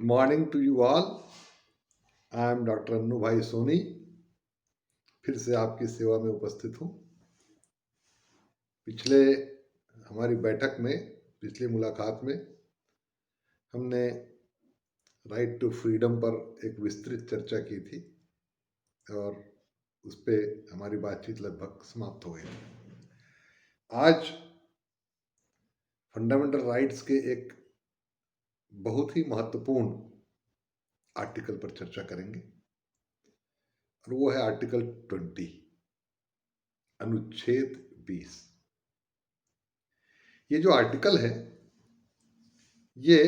Good morning to you all. I am doctor Annu Bhai Soni, फिर से आपकी सेवा में उपस्थित हूँ। पिछले हमारी बैठक में, पिछली मुलाकात में हमने राइट टू फ्रीडम पर एक विस्तृत चर्चा की थी और उस पर हमारी बातचीत लगभग समाप्त हो गई थी। आज फंडामेंटल राइट्स के एक बहुत ही महत्वपूर्ण आर्टिकल पर चर्चा करेंगे और वो है आर्टिकल 20, अनुच्छेद 20। ये जो आर्टिकल है ये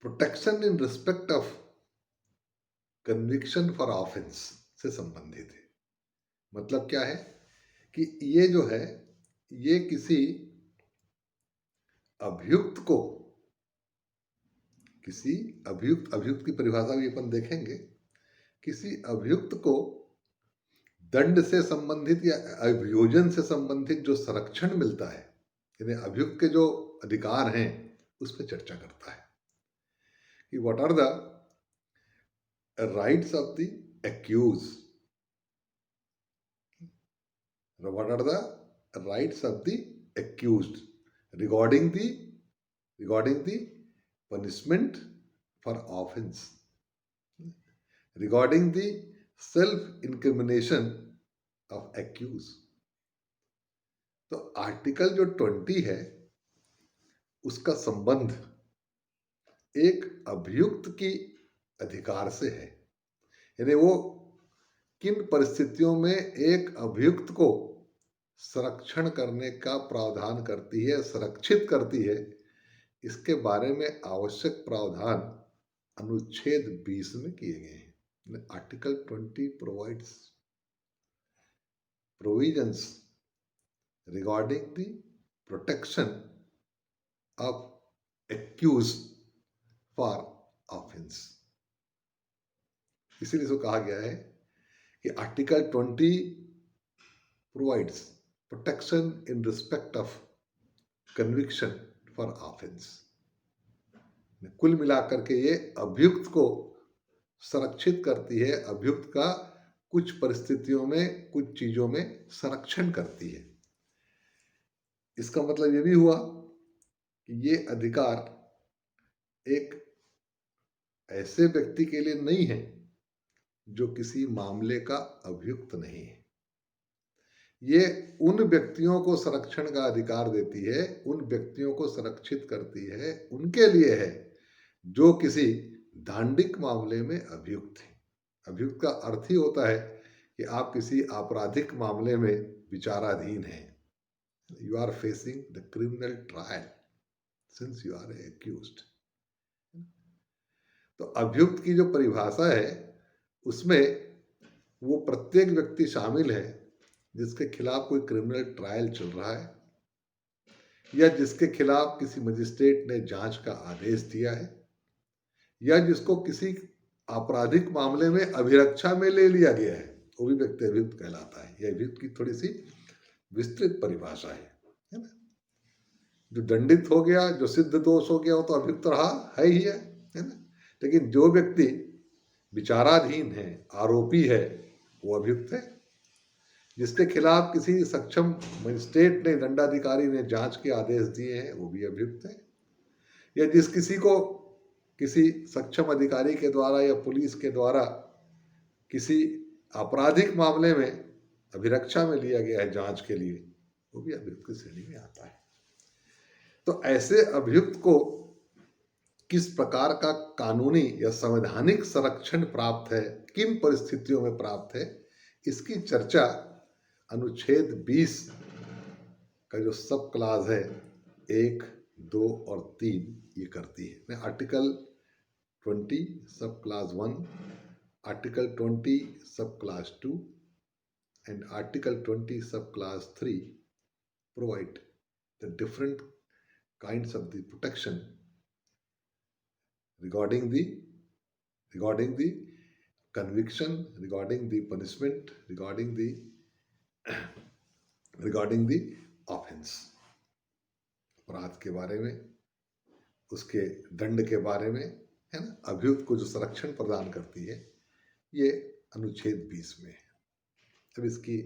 protection in respect of conviction for offence से संबंधित है। मतलब क्या है कि ये जो है ये किसी अभियुक्त को, किसी अभियुक्त की परिभाषा भी अपन देखेंगे, किसी अभियुक्त को दंड से संबंधित या अभियोजन से संबंधित जो संरक्षण मिलता है, यानी अभियुक्त के जो अधिकार हैं उस पर चर्चा करता है कि what are the rights of the accused, what are the rights of the accused regarding the punishment for offense, regarding the self incrimination of accused। तो आर्टिकल जो 20 है उसका संबंध एक अभियुक्त की अधिकार से है, यानी वो किन परिस्थितियों में एक अभियुक्त को संरक्षण करने का प्रावधान करती है, संरक्षित करती है, इसके बारे में आवश्यक प्रावधान अनुच्छेद 20 में किए गए हैं। Article 20 provides provisions regarding the protection of accused for offence. इसीलिए इसको कहा गया है कि article 20 provides protection in respect of conviction for offense। कुल मिलाकर के ये अभियुक्त को संरक्षित करती है, अभियुक्त का कुछ परिस्थितियों में, कुछ चीजों में संरक्षण करती है। इसका मतलब ये भी हुआ कि ये अधिकार एक ऐसे व्यक्ति के लिए नहीं है जो किसी मामले का अभियुक्त नहीं है। ये उन व्यक्तियों को संरक्षण का अधिकार देती है, उन व्यक्तियों को संरक्षित करती है, उनके लिए है जो किसी दांडिक मामले में अभियुक्त है। अभियुक्त का अर्थ ही होता है कि आप किसी आपराधिक मामले में विचाराधीन हैं। You are facing the criminal trial since you are accused. तो अभियुक्त की जो परिभाषा है उसमें वो प्रत्येक व्यक्ति शामिल है जिसके खिलाफ कोई क्रिमिनल ट्रायल चल रहा है या जिसके खिलाफ किसी मजिस्ट्रेट ने जांच का आदेश दिया है या जिसको किसी आपराधिक मामले में अभिरक्षा में ले लिया गया है, वो भी व्यक्ति अभियुक्त कहलाता है। यह अभियुक्त की थोड़ी सी विस्तृत परिभाषा है ना। जो दंडित हो गया, जो सिद्ध दोष हो गया, वो तो अभियुक्त रहा है ही है ना। लेकिन जो व्यक्ति विचाराधीन है, आरोपी है, वो अभियुक्त है। जिसके खिलाफ किसी सक्षम मजिस्ट्रेट ने, दंडाधिकारी ने जांच के आदेश दिए हैं, वो भी अभियुक्त है। या किसी को किसी सक्षम अधिकारी के द्वारा या पुलिस के द्वारा किसी आपराधिक मामले में अभिरक्षा में लिया गया है जांच के लिए, वो भी अभियुक्त की श्रेणी में आता है। तो ऐसे अभियुक्त को किस प्रकार का कानूनी या संवैधानिक संरक्षण प्राप्त है, किन परिस्थितियों में प्राप्त है, इसकी चर्चा अनुच्छेद 20 का जो सब क्लास है 1, 2 और 3 ये करती है। आर्टिकल 20 सब क्लास 1, आर्टिकल 20 सब क्लास 2 एंड आर्टिकल 20 सब class 3 provide the different kinds of the protection regarding the conviction, regarding the punishment, regarding the offense। अपराध के बारे में, उसके दंड के बारे में, है ना, अभियुक्त को जो संरक्षण प्रदान करती है, ये अनुच्छेद 20 में है। अब इसकी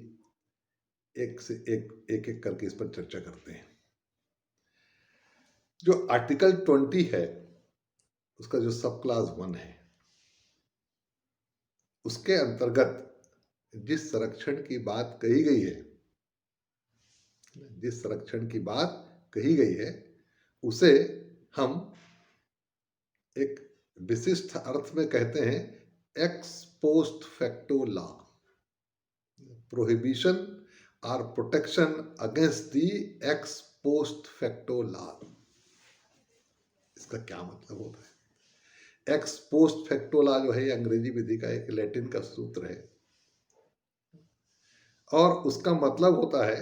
एक से एक एक करके इस पर चर्चा करते हैं। जो आर्टिकल 20 है, उसका जो सब क्लास 1 है, उसके अंतर्गत जिस संरक्षण की बात कही गई है, जिस संरक्षण की बात कही गई है, उसे हम एक विशिष्ट अर्थ में कहते हैं ex post facto law, prohibition और protection against the ex post facto law. इसका क्या मतलब होता है? एक्स पोस्ट फैक्टो लॉ जो है, अंग्रेजी विधि का एक लैटिन का सूत्र है, और उसका मतलब होता है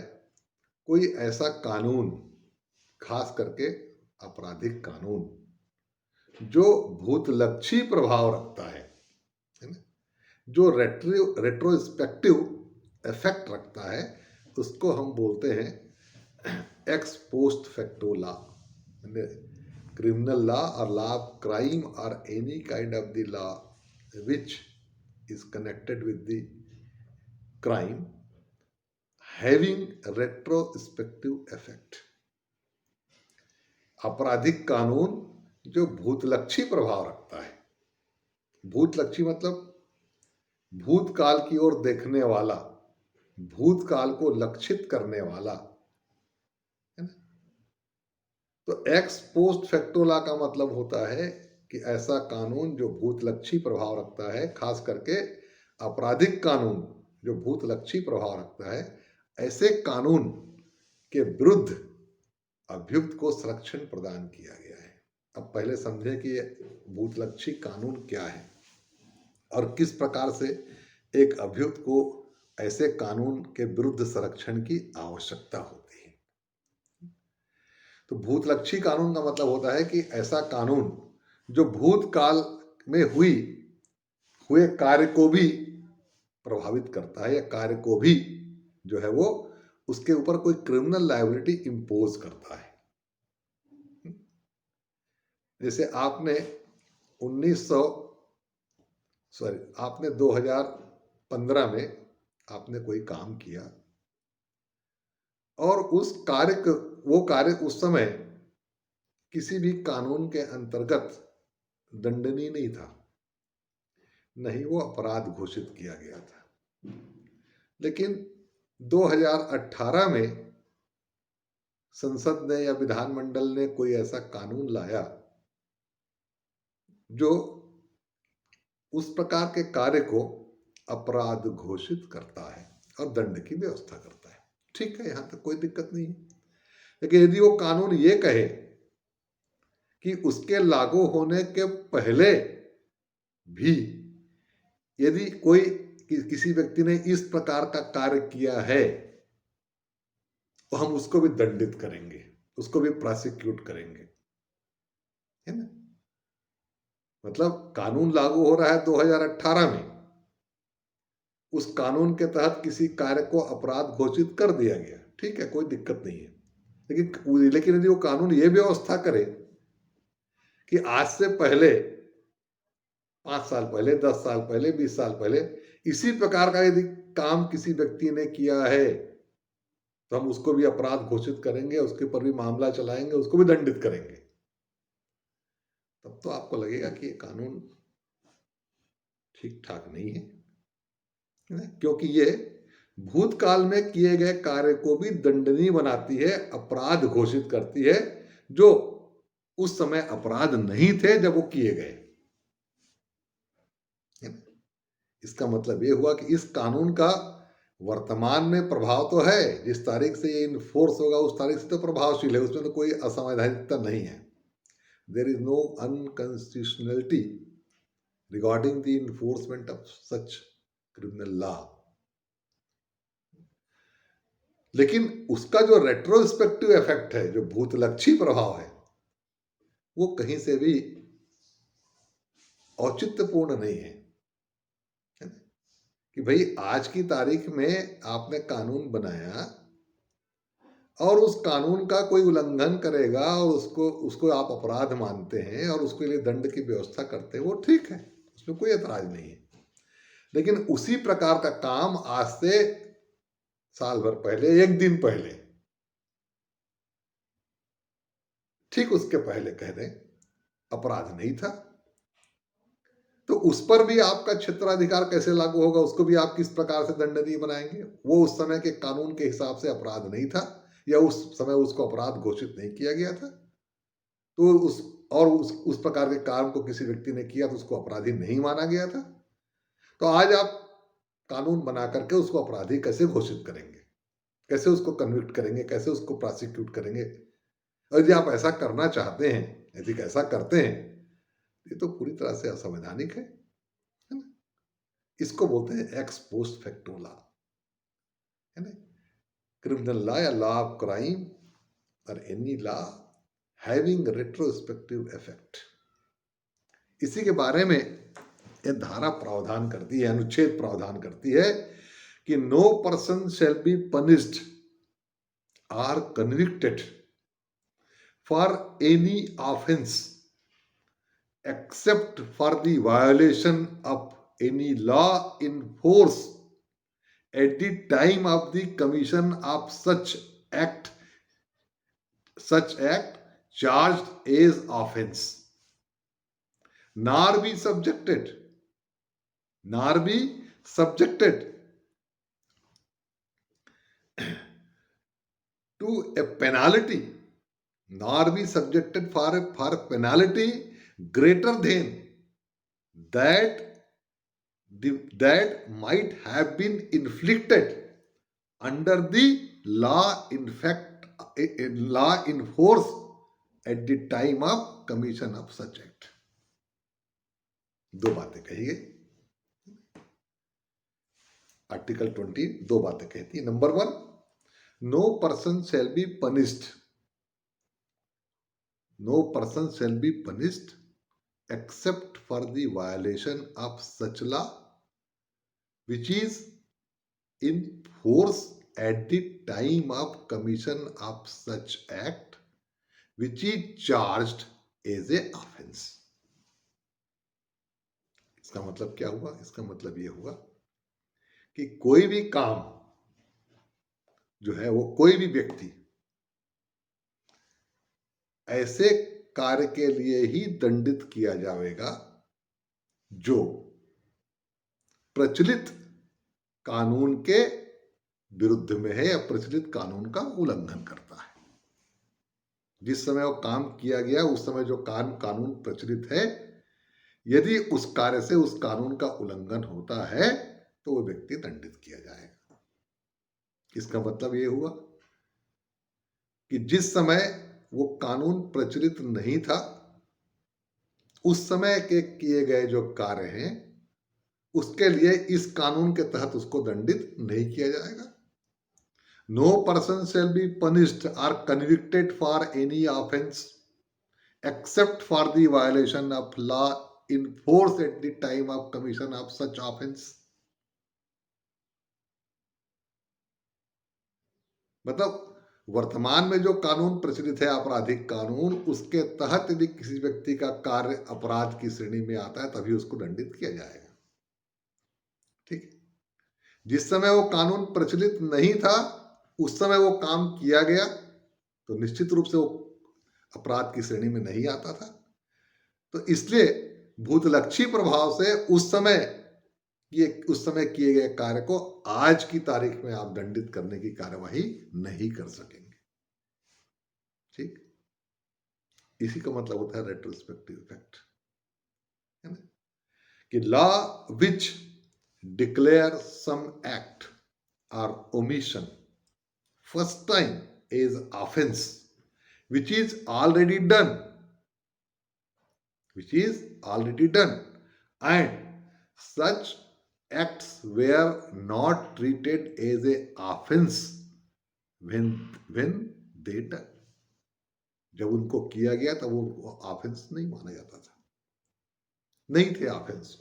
कोई ऐसा कानून, खास करके आपराधिक कानून, जो भूतलक्षी प्रभाव रखता है ना, जो रेट्रोस्पेक्टिव इफेक्ट रखता है, उसको हम बोलते हैं ex post facto law. criminal law or law of crime or any kind of the law which is connected with the crime having retrospective effect। आपराधिक कानून जो भूतलक्षी प्रभाव रखता है, भूतलक्षी मतलब भूतकाल की ओर देखने वाला, भूतकाल को लक्षित करने वाला, है ना। तो एक्स पोस्ट फैक्टो लॉ का मतलब होता है कि ऐसा कानून जो भूतलक्षी प्रभाव रखता है, खास करके आपराधिक कानून जो भूतलक्षी प्रभाव रखता है, ऐसे कानून के विरुद्ध अभियुक्त को संरक्षण प्रदान किया गया है। अब पहले समझे कि भूतलक्षी कानून क्या है और किस प्रकार से एक अभियुक्त को ऐसे कानून के विरुद्ध संरक्षण की आवश्यकता होती है। तो भूतलक्षी कानून का मतलब होता है कि ऐसा कानून जो भूतकाल में हुए कार्य को भी प्रभावित करता है, या कार्य को भी जो है वो उसके ऊपर कोई क्रिमिनल लायबिलिटी इंपोज करता है। जैसे आपने 2015 में आपने कोई काम किया और वो कार्य उस समय किसी भी कानून के अंतर्गत दंडनीय नहीं था, नहीं वो अपराध घोषित किया गया था। लेकिन 2018 में संसद ने या विधानमंडल ने कोई ऐसा कानून लाया जो उस प्रकार के कार्य को अपराध घोषित करता है और दंड की व्यवस्था करता है। ठीक है, यहां तक कोई दिक्कत नहीं है। लेकिन यदि वो कानून ये कहे कि उसके लागू होने के पहले भी यदि किसी व्यक्ति ने इस प्रकार का कार्य किया है तो हम उसको भी दंडित करेंगे, उसको भी प्रोसिक्यूट करेंगे, है ना। मतलब कानून लागू हो रहा है 2018 में, उस कानून के तहत किसी कार्य को अपराध घोषित कर दिया गया, ठीक है, कोई दिक्कत नहीं है। लेकिन यदि वो कानून ये व्यवस्था करे कि आज से पहले 5 साल पहले, 10 साल पहले, 20 साल पहले इसी प्रकार का यदि काम किसी व्यक्ति ने किया है तो हम उसको भी अपराध घोषित करेंगे, उसके ऊपर भी मामला चलाएंगे, उसको भी दंडित करेंगे। तब तो आपको लगेगा कि ये कानून ठीक ठाक नहीं है, क्योंकि ये भूतकाल में किए गए कार्य को भी दंडनीय बनाती है, अपराध घोषित करती है, जो उस समय अपराध नहीं थे जब वो किए गए। इसका मतलब ये हुआ कि इस कानून का वर्तमान में प्रभाव तो है, जिस तारीख से ये इन्फोर्स होगा उस तारीख से तो प्रभावशील है, उसमें तो कोई असंवैधानिकता नहीं है। There is no unconstitutionality regarding the enforcement of such criminal law. लेकिन उसका जो रेट्रोस्पेक्टिव इफेक्ट है, जो भूतलक्षी प्रभाव है, वो कहीं से भी औचित्यपूर्ण नहीं है कि भाई आज की तारीख में आपने कानून बनाया और उस कानून का कोई उल्लंघन करेगा और उसको उसको आप अपराध मानते हैं और उसके लिए दंड की व्यवस्था करते हैं, वो ठीक है, उसमें कोई ऐतराज नहीं है। लेकिन उसी प्रकार का काम आज से साल भर पहले, एक दिन पहले, ठीक उसके पहले कह दें अपराध नहीं था, तो उस पर भी आपका क्षेत्राधिकार कैसे लागू होगा? उसको भी आप किस प्रकार से दंडनीय बनाएंगे? वो उस समय के कानून के हिसाब से अपराध नहीं था, या उस समय उसको अपराध घोषित नहीं किया गया था, तो उस प्रकार के काम को किसी व्यक्ति ने किया तो उसको अपराधी नहीं माना गया था। तो आज आप कानून बना करके उसको अपराधी कैसे घोषित करेंगे? कैसे उसको कन्विक्ट करेंगे? कैसे उसको प्रोसिक्यूट करेंगे? और यदि आप ऐसा करना चाहते हैं, यदि ऐसा करते हैं, ये तो पूरी तरह से असंवैधानिक है ना? इसको बोलते हैं एक्स पोस्ट फैक्टो लॉ, है ना? क्रिमिनल लॉ या लॉ ऑफ क्राइम और any law having retrospective effect, इसी के बारे में यह धारा प्रावधान करती है, अनुच्छेद प्रावधान करती है कि no person shall be punished or convicted for any offence except for the violation of any law in force at the time of the commission of such act charged as offense, nor be subjected to a penalty, nor be subjected for a penalty greater than that might have been inflicted under the law in force at the time of commission of such act. दो बातें कही गई। Article 20 दो बातें कहती है। Number 1, no person shall be punished except for the violation of such law which is in force at the time of commission of such act which is charged as a offense. इसका मतलब क्या हुआ? इसका मतलब यह हुआ कि कोई भी काम जो है, वो कोई भी व्यक्ति ऐसे कार्य के लिए ही दंडित किया जाएगा जो प्रचलित कानून के विरुद्ध में है या प्रचलित कानून का उल्लंघन करता है। जिस समय वो काम किया गया उस समय जो कानून प्रचलित है, यदि उस कार्य से उस कानून का उल्लंघन होता है तो वो व्यक्ति दंडित किया जाएगा। इसका मतलब ये हुआ कि जिस समय वो कानून प्रचलित नहीं था, उस समय के किए गए जो कार्य हैं उसके लिए इस कानून के तहत उसको दंडित नहीं किया जाएगा। No person shall be punished or convicted for any offence except for the violation of law in force at the time of commission of such offence. मतलब वर्तमान में जो कानून प्रचलित है, आपराधिक कानून, उसके तहत यदि किसी व्यक्ति का कार्य अपराध की श्रेणी में आता है तभी उसको दंडित किया जाएगा। ठीक है? जिस समय वो कानून प्रचलित नहीं था उस समय वो काम किया गया तो निश्चित रूप से वो अपराध की श्रेणी में नहीं आता था। तो इसलिए भूतलक्षी प्रभाव से उस समय किए गए कार्य को आज की तारीख में आप दंडित करने की कार्यवाही नहीं कर सकेंगे। ठीक, इसी का मतलब होता है रेट्रोस्पेक्टिव इफेक्ट, है ना? कि law which declare some act और omission first time as offence which is already done and such acts were not treated as a offense when they done. जब उनको किया गया तब वो ऑफेंस नहीं माना जाता था, नहीं थे ऑफेंस।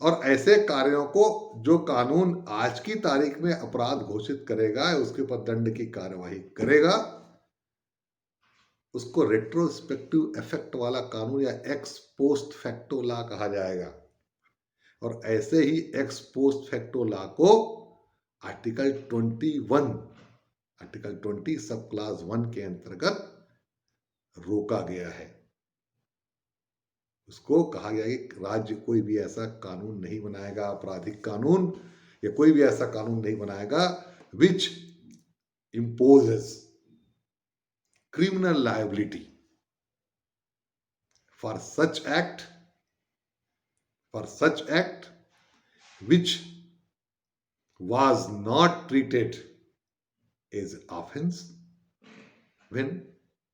और ऐसे कार्यों को जो कानून आज की तारीख में अपराध घोषित करेगा, उसके ऊपर दंड की कार्यवाही करेगा, उसको रेट्रोस्पेक्टिव इफेक्ट वाला कानून या एक्स पोस्ट फैक्टो लॉ कहा जाएगा। और ऐसे ही एक्स पोस्ट फैक्टो लॉ को आर्टिकल 20 सब क्लास 1 के अंतर्गत रोका गया है। उसको कहा गया कि राज्य कोई भी ऐसा कानून नहीं बनाएगा, आपराधिक कानून या कोई भी ऐसा कानून नहीं बनाएगा विच imposes criminal liability for such act which was not treated as offense when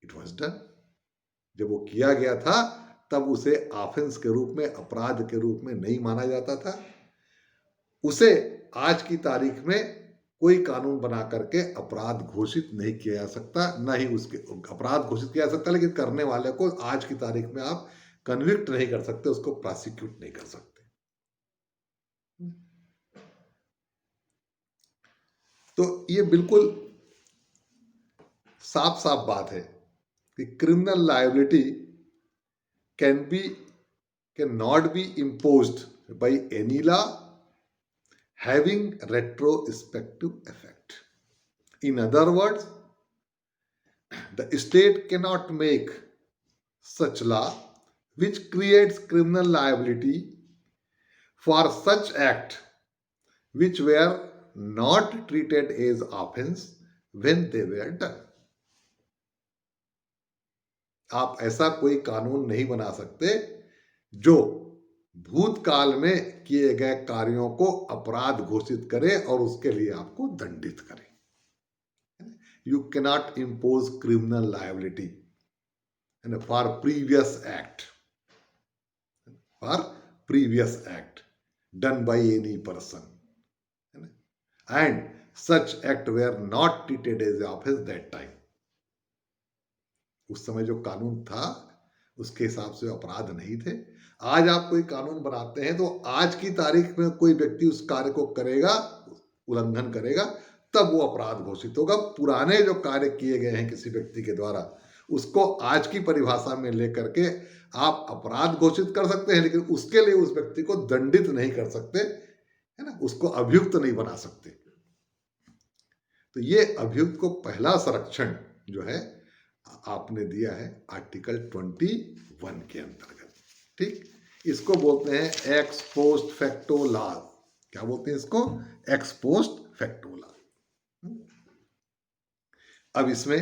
it was done। जब वो किया गया था तब उसे ऑफेंस के रूप में, अपराध के रूप में नहीं माना जाता था। उसे आज की तारीख में कोई कानून बना करके अपराध घोषित नहीं किया जा सकता, ना ही उसके अपराध घोषित किया जा सकता, लेकिन करने वाले को आज की तारीख में आप कन्विक्ट नहीं कर सकते, उसको प्रोसिक्यूट नहीं कर सकते। तो ये बिल्कुल साफ साफ बात है कि criminal liability can not be imposed by any law having retrospective effect। In other words, the state cannot make such law which creates criminal liability for such act which were not treated as offense when they were done। आप ऐसा कोई कानून नहीं बना सकते जो भूतकाल में किए गए कार्यों को अपराध घोषित करे और उसके लिए आपको दंडित करे। You cannot impose criminal liability for previous act done by any person and such act were not treated as offence that time. उस समय जो कानून था उसके हिसाब से अपराध नहीं थे। आज आप कोई कानून बनाते हैं तो आज की तारीख में कोई व्यक्ति उस कार्य को करेगा, उल्लंघन करेगा, तब वो अपराध घोषित होगा। पुराने जो कार्य किए गए हैं किसी व्यक्ति के द्वारा, उसको आज की परिभाषा में लेकर के आप अपराध घोषित कर सकते हैं, लेकिन उसके लिए उस व्यक्ति को दंडित नहीं कर सकते, है ना, उसको अभियुक्त नहीं बना सकते। तो ये अभियुक्त को पहला संरक्षण जो है आपने दिया है आर्टिकल 21 के अंतर्गत। ठीक, इसको बोलते हैं एक्स पोस्ट फैक्टो लॉ। क्या बोलते हैं इसको? X post facto law. अब इसमें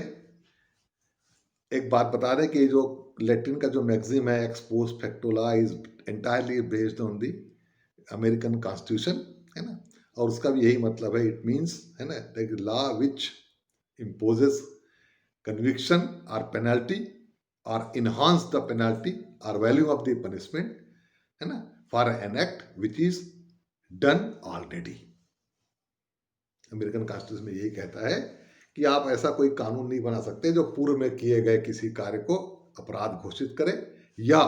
एक बात बता दें कि जो लैटिन का जो मैक्सिम है x post facto law is entirely based on the American constitution, है ना, और उसका भी यही मतलब है, इट मीन्स, है ना, law which imposes conviction or penalty or enhance the penalty or value of the punishment, है ना, for an act which is done already। American constitution में यही कहता है कि आप ऐसा कोई कानून नहीं बना सकते जो पूर्व में किए गए किसी कार्य को अपराध घोषित करे, या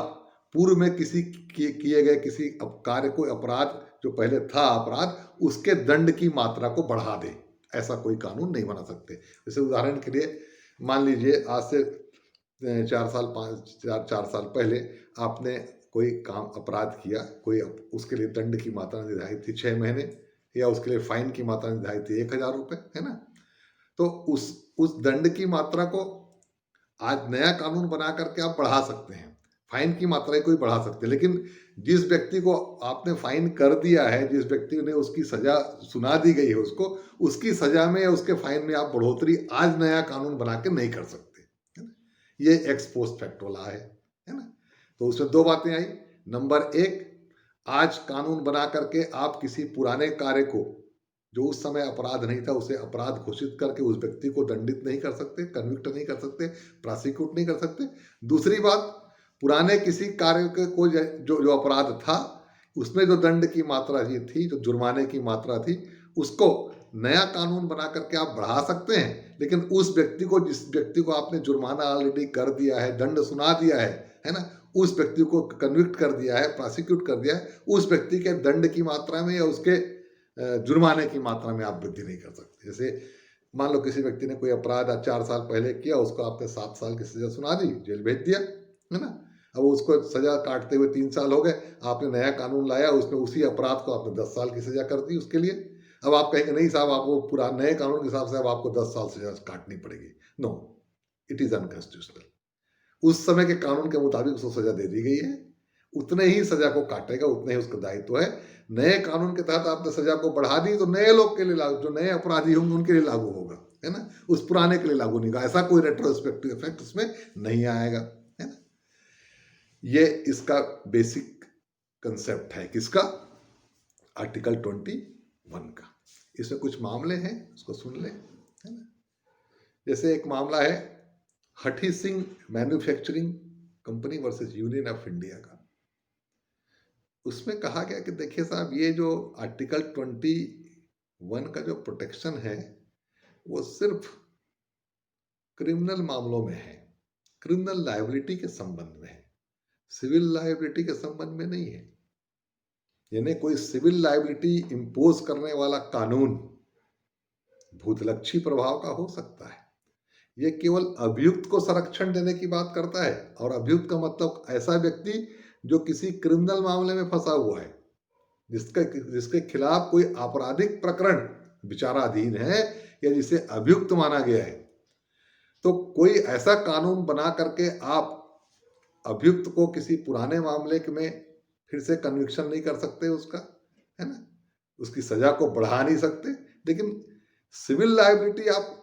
पूर्व में किसी किए गए किसी कार्य को अपराध जो पहले था अपराध, उसके दंड की मात्रा को बढ़ा दे। ऐसा कोई कानून नहीं बना सकते। जैसे उदाहरण के लिए मान लीजिए आज से 4 साल पहले आपने कोई काम अपराध किया, कोई उसके लिए दंड की मात्रा निर्धारित थी 6 महीने, या उसके लिए फाइन की मात्रा निर्धारित थी 1000 रुपये, है ना। तो उस दंड की मात्रा को आज नया कानून बना करके आप बढ़ा सकते हैं, फाइन की मात्रा कोई बढ़ा सकते हैं, लेकिन जिस व्यक्ति को आपने फाइन कर दिया है, जिस व्यक्ति ने उसकी सजा सुना दी गई है, उसको उसकी सजा में या उसके फाइन में आप बढ़ोतरी आज नया कानून बना के नहीं कर सकते, है ना। ये एक्स पोस्ट फैक्टो लॉ है ना। तो उसमें 2 बातें आई। नंबर 1, आज कानून बना करके आप किसी पुराने कार्य को जो उस समय अपराध नहीं था उसे अपराध घोषित करके उस व्यक्ति को दंडित नहीं कर सकते, कन्विक्ट नहीं कर सकते, प्रोसिक्यूट नहीं कर सकते। दूसरी बात, पुराने किसी कार्य को जो अपराध था उसमें जो दंड की मात्रा थी, जो जुर्माने की मात्रा थी, उसको नया कानून बना करके आप बढ़ा सकते हैं, लेकिन उस व्यक्ति को, जिस व्यक्ति को आपने जुर्माना ऑलरेडी कर दिया है, दंड सुना दिया है ना, उस व्यक्ति को कन्विक्ट कर दिया है, प्रोसिक्यूट कर दिया है, उस व्यक्ति के दंड की मात्रा में या उसके जुर्माने की मात्रा में आप वृद्धि नहीं कर सकते। जैसे मान लो किसी व्यक्ति ने कोई अपराध 4 साल पहले किया, उसको आपने 7 साल की सजा सुना दी, जेल भेज दिया, है ना? अब उसको सजा काटते हुए 3 साल हो गए, आपने नया कानून लाया, उसमें उसी अपराध को आपने 10 साल की सजा कर दी उसके लिए। अब आप कहेंगे नहीं साहब, आपको पूरा नए कानून के हिसाब से अब आपको 10 साल सजा काटनी पड़ेगी। No, it is unconstitutional. उस समय के कानून के मुताबिक उसको सजा दे दी गई है, उतने ही सजा को काटेगा, उतने ही उसका दायित्व है। नए कानून के तहत आपने सजा को बढ़ा दी तो नए लोग के लिए लागू, जो नए अपराधी होंगे उनके लिए लागू होगा, है ना? उस पुराने के लिए लागू नहीं होगा। ऐसा कोई रेट्रोस्पेक्टिव इफेक्ट उसमें नहीं आएगा, है ना? ये इसका बेसिक कंसेप्ट है किसका? आर्टिकल 21 का। इसमें कुछ मामले हैं, उसको सुन ले, है ना? जैसे एक मामला है Hathi Singh manufacturing company versus union of India का। उसमें कहा गया कि देखिए साहब, ये जो आर्टिकल 21 का जो प्रोटेक्शन है वो सिर्फ क्रिमिनल मामलों में है, क्रिमिनल लायबिलिटी के संबंध में है, सिविल लायबिलिटी के संबंध में नहीं है। यानी कोई सिविल लायबिलिटी इंपोज करने वाला कानून भूतलक्षी प्रभाव का हो सकता है, ये केवल अभियुक्त को संरक्षण देने की बात करता है। और अभियुक्त का मतलब ऐसा व्यक्ति जो किसी क्रिमिनल मामले में फंसा हुआ है, जिसके खिलाफ कोई आपराधिक प्रकरण विचाराधीन है या जिसे अभियुक्त माना गया है। तो कोई ऐसा कानून बना करके आप अभियुक्त को किसी पुराने मामले में फिर से कन्विक्शन नहीं कर सकते उसका, है ना? उसकी सजा को बढ़ा नहीं सकते। लेकिन सिविल लायबिलिटी आप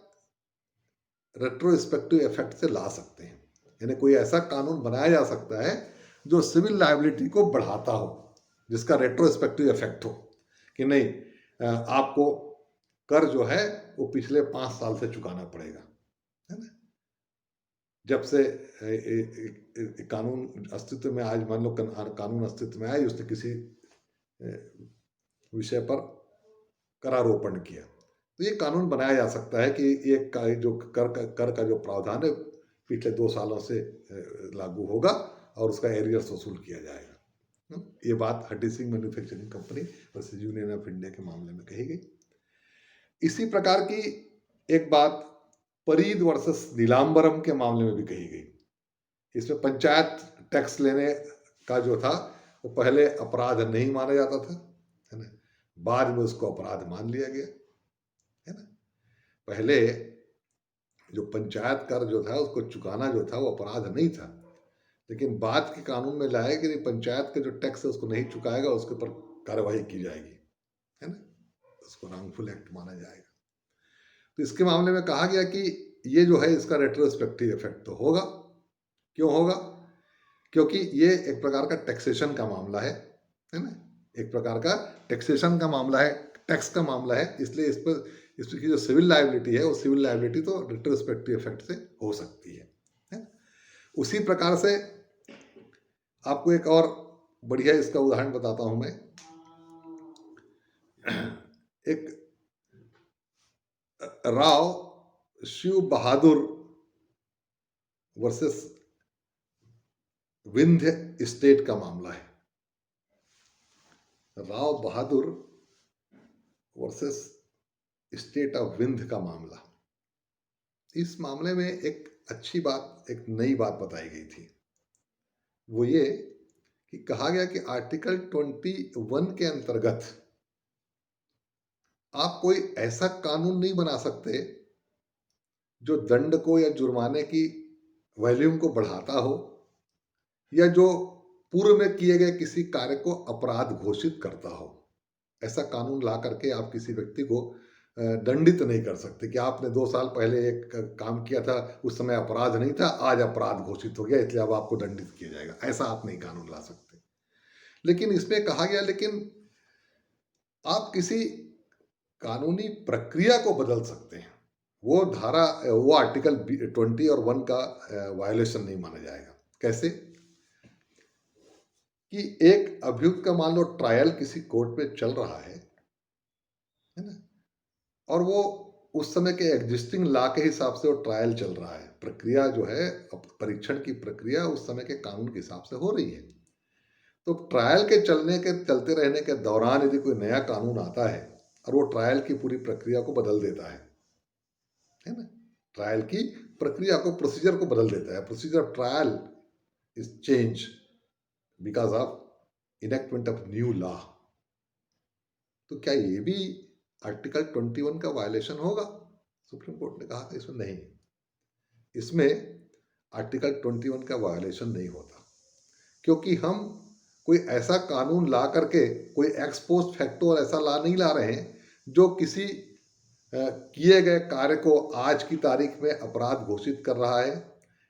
रेट्रोस्पेक्टिव इफेक्ट से ला सकते हैं। यानी कोई ऐसा कानून बनाया जा सकता है जो सिविल लायबिलिटी को बढ़ाता हो, जिसका रेट्रोस्पेक्टिव इफेक्ट हो कि नहीं, आपको कर जो है वो पिछले 5 साल से चुकाना पड़ेगा, है ना? जब से कानून अस्तित्व में, आज मान लो कानून अस्तित्व में आए, उसने किसी विषय पर करारोपण किया, तो ये कानून बनाया जा सकता है कि एक जो कर का जो प्रावधान है पिछले 2 सालों से लागू होगा और उसका एरियर्स वसूल किया जाएगा। ये बात Hathi Singh manufacturing company versus union of India के मामले में कही गई। इसी प्रकार की एक बात परीद वर्सेस नीलांबरम के मामले में भी कही गई। इसमें पंचायत टैक्स लेने का जो था वो पहले अपराध नहीं माना जाता था, है ना? बाद में उसको अपराध मान लिया गया, है ना? पहले जो पंचायत कर जो था उसको चुकाना जो था वो अपराध नहीं था, लेकिन बाद के कानून में लाया कि पंचायत का जो टैक्स है उसको नहीं चुकाएगा, उसके ऊपर कार्रवाई की जाएगी, है ना? उसको रॉन्गफुल एक्ट माना जाएगा। तो इसके मामले में कहा गया कि ये जो है इसका रेट्रोस्पेक्टिव इफेक्ट तो होगा। क्यों होगा? क्योंकि ये एक प्रकार का टैक्सेशन का मामला है ना? एक प्रकार का टैक्सेशन का मामला है, टैक्स का मामला है, इसलिए इस पर इसकी जो सिविल लायबिलिटी है वो सिविल लायबिलिटी तो रेट्रोस्पेक्टिव इफेक्ट से हो सकती है। उसी प्रकार से आपको एक और बढ़िया इसका उदाहरण बताता हूं मैं। एक राव शिव बहादुर वर्सेस विंध्य स्टेट का मामला है। Rao Bahadur versus state of Vindhya का मामला। इस मामले में एक अच्छी बात, एक नई बात बताई गई थी। वो ये कि कहा गया कि आर्टिकल 21 के अंतर्गत आप कोई ऐसा कानून नहीं बना सकते जो दंड को या जुर्माने की वॉल्यूम को बढ़ाता हो या जो पूर्व में किए गए किसी कार्य को अपराध घोषित करता हो। ऐसा कानून ला करके आप किसी व्यक्ति को दंडित नहीं कर सकते कि आपने 2 साल पहले एक काम किया था, उस समय अपराध नहीं था, आज अपराध घोषित हो गया इसलिए अब आपको दंडित किया जाएगा। ऐसा आप नहीं कानून ला सकते। लेकिन इसमें कहा गया लेकिन आप किसी कानूनी प्रक्रिया को बदल सकते हैं। वो धारा, वो आर्टिकल 20 और 1 का वायलेशन नहीं माना जाएगा। कैसे? कि एक अभियुक्त का मान लो ट्रायल किसी कोर्ट में चल रहा है ना? और वो उस समय के एग्जिस्टिंग लॉ के हिसाब से वो ट्रायल चल रहा है। प्रक्रिया जो है, परीक्षण की प्रक्रिया उस समय के कानून के हिसाब से हो रही है। तो ट्रायल के चलते रहने के दौरान यदि कोई नया कानून आता है और वो ट्रायल की पूरी प्रक्रिया को बदल देता है ना? ट्रायल की प्रक्रिया को, प्रोसीजर को बदल देता है। Procedure of trial is change because of enactment of new law. तो क्या ये भी आर्टिकल 21 का वायलेशन होगा? सुप्रीम कोर्ट ने कहा था इसमें नहीं, इसमें आर्टिकल 21 का वायलेशन नहीं होता, क्योंकि हम कोई ऐसा कानून ला करके कोई एक्स पोस्ट फैक्टो और ऐसा ला नहीं ला रहे हैं जो किसी किए गए कार्य को आज की तारीख में अपराध घोषित कर रहा है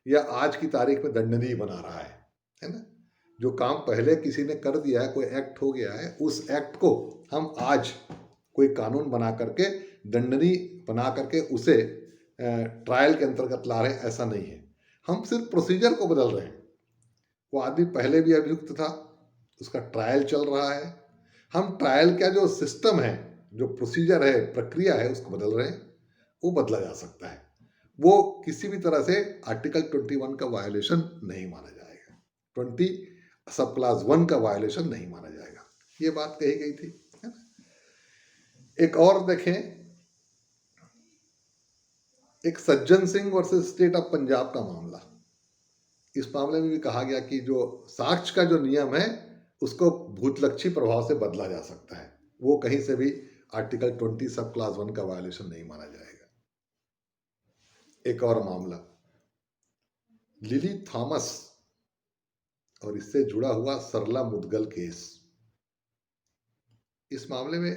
या आज की तारीख में दंडनीय बना रहा है ना? जो काम पहले किसी ने कर दिया है, कोई एक्ट हो गया है, उस एक्ट को हम आज कोई कानून बना करके दंडनीय बना करके उसे ट्रायल के अंतर्गत ला रहे हैं, ऐसा नहीं है। हम सिर्फ प्रोसीजर को बदल रहे हैं। वो आदमी पहले भी अभियुक्त था, उसका ट्रायल चल रहा है, हम ट्रायल का जो सिस्टम है, जो प्रोसीजर है, प्रक्रिया है, उसको बदल रहे हैं। वो बदला जा सकता है, वो किसी भी तरह से आर्टिकल 21 का वायलेशन नहीं माना जाएगा, 20 सब क्लास 1 का वायलेशन नहीं माना जाएगा। ये बात कही गई थी, है ना? एक और देखें, एक Sajjan Singh versus state of Punjab का मामला। इस मामले में भी कहा गया कि जो साक्ष्य का जो नियम है उसको भूतलक्षी प्रभाव से बदला जा सकता है, वो कहीं से भी आर्टिकल 20 सब क्लास 1 का वायलेशन नहीं माना जाएगा। एक और मामला, लिली थॉमस और इससे जुड़ा हुआ सरला मुदगल केस। इस मामले में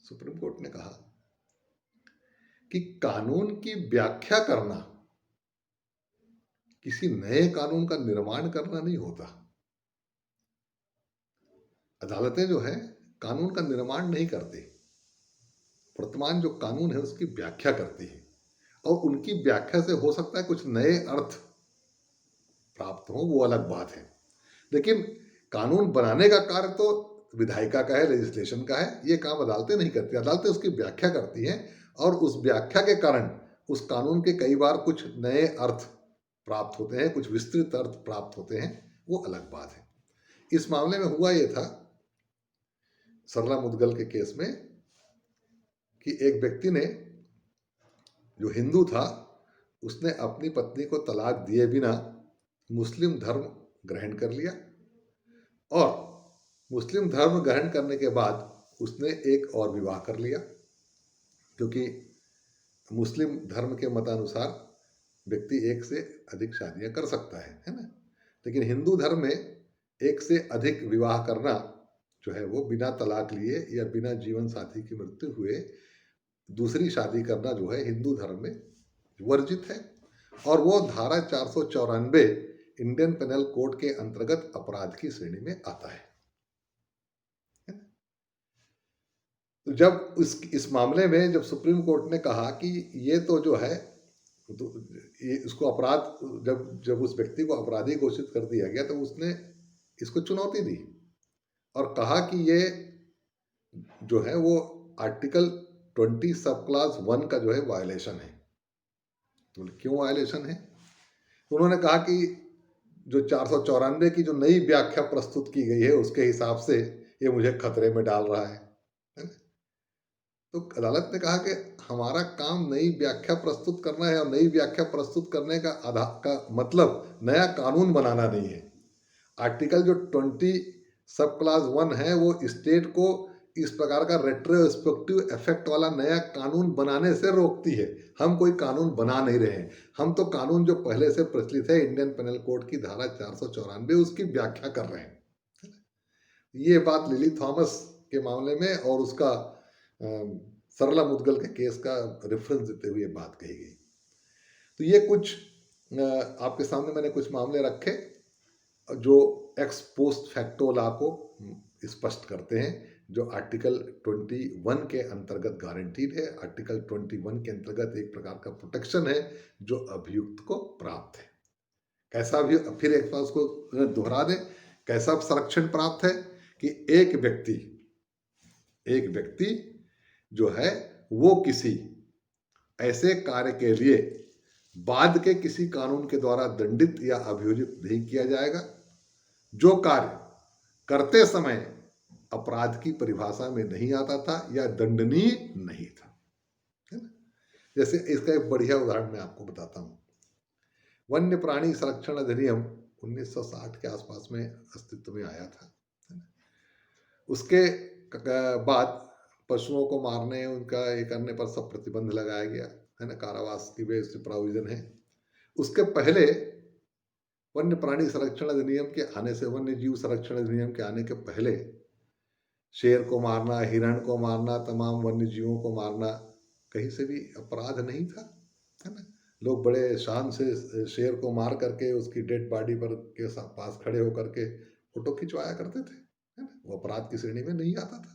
सुप्रीम कोर्ट ने कहा कि कानून की व्याख्या करना किसी नए कानून का निर्माण करना नहीं होता। अदालतें जो है कानून का निर्माण नहीं करती, वर्तमान जो कानून है उसकी व्याख्या करती है, और उनकी व्याख्या से हो सकता है कुछ नए अर्थ प्राप्त हो, वो अलग बात है। लेकिन कानून बनाने का कार्य तो विधायिका का है, लेजिस्लेशन का है, ये काम अदालतें नहीं करती। अदालतें उसकी व्याख्या करती हैं और उस व्याख्या के कारण उस कानून के कई बार कुछ नए अर्थ प्राप्त होते हैं, कुछ विस्तृत अर्थ प्राप्त होते हैं, वो अलग बात है। इस मामले में हुआ ये था, सरला मुदगल के केस में, कि एक व्यक्ति ने, जो हिंदू था, उसने अपनी पत्नी को तलाक दिए बिना मुस्लिम धर्म ग्रहण कर लिया, और मुस्लिम धर्म ग्रहण करने के बाद उसने एक और विवाह कर लिया, क्योंकि मुस्लिम धर्म के मतानुसार व्यक्ति एक से अधिक शादियां कर सकता है ना? लेकिन हिंदू धर्म में एक से अधिक विवाह करना जो है वो बिना तलाक लिए या बिना जीवन साथी की मृत्यु हुए दूसरी शादी करना जो है हिंदू धर्म में वर्जित है, और वो धारा 494 इंडियन पेनल कोड के अंतर्गत अपराध की श्रेणी में आता है। तो जब इस मामले में जब सुप्रीम कोर्ट ने कहा कि ये तो जो है, तो ये इसको अपराध, जब उस व्यक्ति को अपराधी घोषित कर दिया गया, तो उसने इसको चुनौती दी और कहा कि ये जो है वो आर्टिकल 20 सब क्लास 1 का जो है वायलेशन है। तो क्यों वायलेशन है? तो उन्होंने कहा कि जो 494 की जो नई व्याख्या प्रस्तुत की गई है उसके हिसाब से ये मुझे खतरे में डाल रहा है। तो अदालत ने कहा कि हमारा काम नई व्याख्या प्रस्तुत करना है, और नई व्याख्या प्रस्तुत करने का मतलब नया कानून बनाना नहीं है। आर्टिकल जो 20 सब क्लास 1 है वो स्टेट को इस प्रकार का रेट्रोस्पेक्टिव इफेक्ट वाला नया कानून बनाने से रोकती है। हम कोई कानून बना नहीं रहे हैं, हम तो कानून जो पहले से प्रचलित है इंडियन पेनल कोड की धारा 494 उसकी व्याख्या कर रहे हैं। ये बात लिली थॉमस के मामले में और उसका सरला मुदगल के केस का रेफरेंस देते हुए बात कही गई। तो ये कुछ आपके सामने मैंने कुछ मामले रखे जो एक्स पोस्ट फैक्टो लॉ को स्पष्ट करते हैं, जो आर्टिकल 21 के अंतर्गत गारंटीड है। आर्टिकल 21 के अंतर्गत एक प्रकार का प्रोटेक्शन है जो अभियुक्त को प्राप्त है। कैसा भी, फिर एक बार उसको दोहरा दें, कैसा संरक्षण प्राप्त है कि एक व्यक्ति जो है वो किसी ऐसे कार्य के लिए बाद के किसी कानून के द्वारा दंडित या अभियोजित नहीं किया जाएगा जो कार्य करते समय अपराध की परिभाषा में नहीं आता था या दंडनीय नहीं था, है ना। जैसे इसका एक बढ़िया उदाहरण मैं आपको बताता हूं। वन्य प्राणी संरक्षण अधिनियम 1960 के आसपास में अस्तित्व में आया था, है ना। उसके बाद पशुओं को मारने, उनका ये करने पर सब प्रतिबंध लगाया गया, है ना। कारावास की भी इसमें प्रोविजन है। उसके पहले वन्य प्राणी संरक्षण अधिनियम के आने से, वन्य जीव संरक्षण अधिनियम के आने के पहले शेर को मारना, हिरण को मारना, तमाम वन्य जीवों को मारना कहीं से भी अपराध नहीं था, है ना। लोग बड़े शान से शेर को मार करके उसकी डेड बॉडी पर के पास खड़े होकर के फोटो खिंचवाया करते थे, है ना। वो अपराध की श्रेणी में नहीं आता था।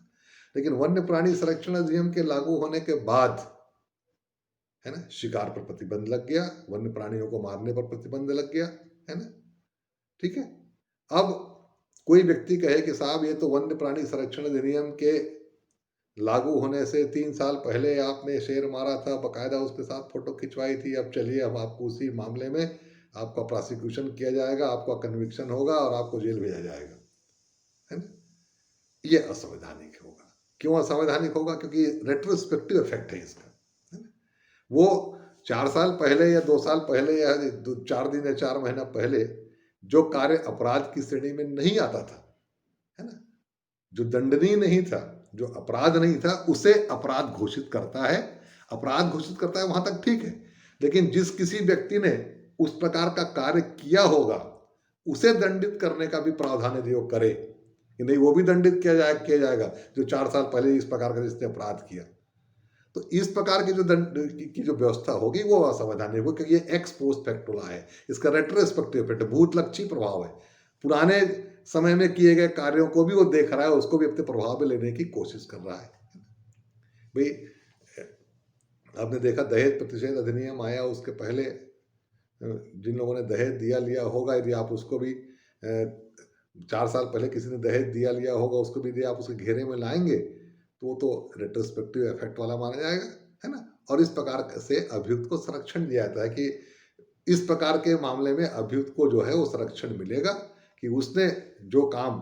लेकिन वन्य प्राणी संरक्षण अधिनियम के लागू होने के बाद, है ना, शिकार पर प्रतिबंध लग गया, वन्य प्राणियों को मारने पर प्रतिबंध लग गया, है ना। ठीक है। अब कोई व्यक्ति कहे कि साहब ये तो वन्य प्राणी संरक्षण अधिनियम के लागू होने से 3 साल पहले आपने शेर मारा था, बकायदा उसके साथ फोटो खिंचवाई थी, अब चलिए हम आपको उसी मामले में आपका प्रोसिक्यूशन किया जाएगा, आपका कन्विक्शन होगा और आपको जेल भेजा जाएगा, है ना। ये असंवैधानिक होगा। क्यों असंवैधानिक होगा? क्योंकि रेट्रोस्पेक्टिव इफेक्ट है इसका, है ना। वो 4 साल पहले या 2 साल पहले या 4 दिन या 4 महीना पहले जो कार्य अपराध की श्रेणी में नहीं आता था, है ना, जो दंडनीय नहीं था, जो अपराध नहीं था, उसे अपराध घोषित करता है। अपराध घोषित करता है वहां तक ठीक है, लेकिन जिस किसी व्यक्ति ने उस प्रकार का कार्य किया होगा उसे दंडित करने का भी प्रावधान यदि वो करे कि नहीं, वो भी दंडित किया जाएगा जो 4 साल पहले इस प्रकार का जिसने अपराध किया, तो इस प्रकार की जो दंड की जो व्यवस्था होगी वो असंवैधानिक होगी, क्योंकि ये एक्स पोस्ट फैक्टो लॉ है। इसका रेट्रोस्पेक्टिव इफेक्ट, भूतलक्षी प्रभाव है। पुराने समय में किए गए कार्यों को भी वो देख रहा है, उसको भी अपने प्रभाव में लेने की कोशिश कर रहा है। भाई आपने देखा दहेज प्रतिषेध अधिनियम आया, उसके पहले जिन लोगों ने दहेज दिया लिया होगा, यदि आप उसको भी 4 साल पहले किसी ने दहेज दिया लिया होगा, उसको भी यदि आप उसके घेरे में लाएंगे तो वो तो रेट्रोस्पेक्टिव इफेक्ट वाला माना जाएगा, है ना। और इस प्रकार से अभियुक्त को संरक्षण दिया जाता है कि इस प्रकार के मामले में अभियुक्त को जो है वो संरक्षण मिलेगा कि उसने जो काम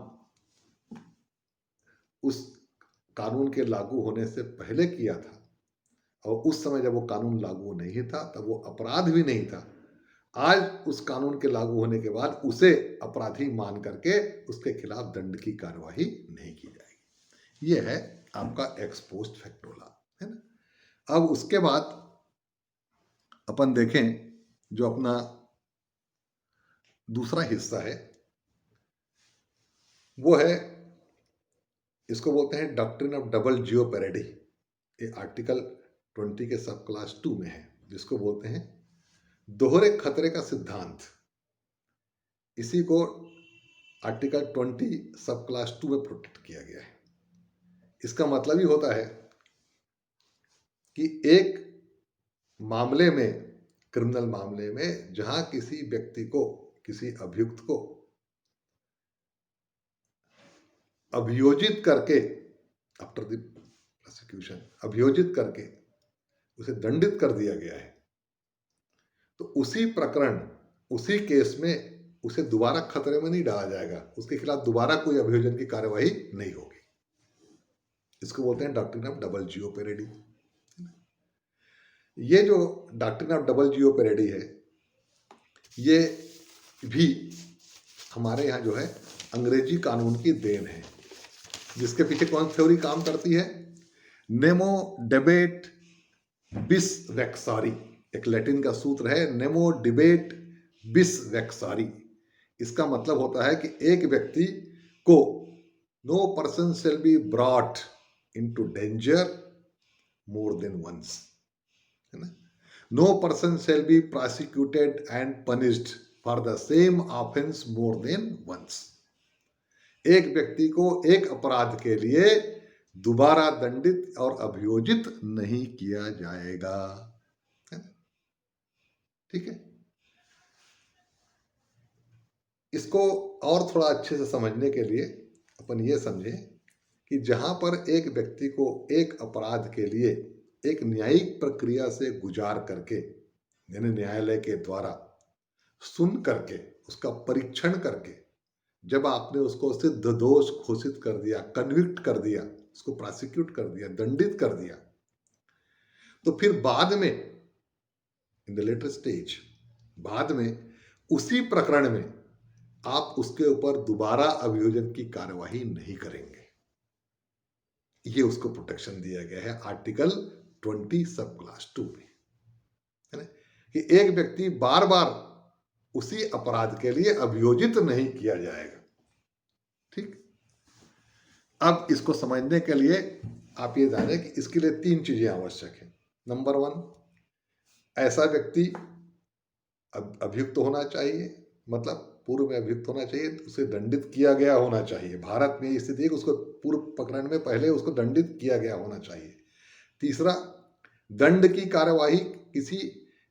उस कानून के लागू होने से पहले किया था और उस समय जब वो कानून लागू नहीं था तब वो अपराध भी नहीं था, आज उस कानून के लागू होने के बाद उसे अपराधी मान करके उसके खिलाफ दंड की कार्यवाही नहीं की जाएगी। ये है आपका एक्स पोस्ट फैक्टो लॉ, है ना। अब उसके बाद अपन देखें जो अपना दूसरा हिस्सा है वो है, इसको बोलते हैं डॉक्ट्रिन ऑफ डबल जियोपेरिडी। ये आर्टिकल 20 के सब क्लास 2 में है, जिसको बोलते हैं दोहरे खतरे का सिद्धांत। इसी को आर्टिकल 20 सब क्लास 2 में प्रोटेक्ट किया गया है। इसका मतलब ही होता है कि एक मामले में, क्रिमिनल मामले में, जहां किसी व्यक्ति को, किसी अभियुक्त को अभियोजित करके, आफ्टर द प्रोसिक्यूशन अभियोजित करके उसे दंडित कर दिया गया है, तो उसी प्रकरण, उसी केस में उसे दोबारा खतरे में नहीं डाला जाएगा, उसके खिलाफ दोबारा कोई अभियोजन की कार्यवाही नहीं होगी। इसको बोलते हैं डॉक्ट्रिन ऑफ डबल जियोपेरिडी। ये जो डॉक्ट्रिन ऑफ डबल जियोपेरिडी है, ये भी हमारे यहाँ जो है अंग्रेजी कानून की देन है, जिसके पीछे कौन थ्योरी काम करती है? नेमो डिबेट बिस वेक्सारी, एक लैटिन का सूत्र है, नेमो डिबेट बिस वेक्सारी। इसका मतलब होता है कि एक व्यक्ति को no person shall be brought into danger more than once, है ना। No person shall be prosecuted and punished for the same offence more than once. एक व्यक्ति को एक अपराध के लिए दोबारा दंडित और अभियोजित नहीं किया जाएगा, है ना? ठीक है। इसको और थोड़ा अच्छे से समझने के लिए अपन ये समझें कि जहां पर एक व्यक्ति को एक अपराध के लिए एक न्यायिक प्रक्रिया से गुजार करके, यानी न्यायालय के द्वारा सुन करके, उसका परीक्षण करके, जब आपने उसको सिद्ध दोष घोषित कर दिया, कन्विक्ट कर दिया, उसको प्रोसिक्यूट कर दिया, दंडित कर दिया, तो फिर बाद में इन द लेटर स्टेज, बाद में उसी प्रकरण में आप उसके ऊपर दोबारा अभियोजन की कार्यवाही नहीं करेंगे। ये उसको प्रोटेक्शन दिया गया है आर्टिकल 20 सब क्लास 2 में, है ना, कि एक व्यक्ति बार बार उसी अपराध के लिए अभियोजित नहीं किया जाएगा। ठीक, अब इसको समझने के लिए आप ये जाने कि इसके लिए 3 चीजें आवश्यक है। नंबर 1, ऐसा व्यक्ति अभियुक्त होना चाहिए, मतलब पूर्व में अभियुक्त होना चाहिए, उसे दंडित किया गया होना चाहिए। भारत में स्थिति है कि उसको पूर्व प्रकरण में पहले उसको दंडित किया गया होना चाहिए। तीसरा, दंड की कार्यवाही किसी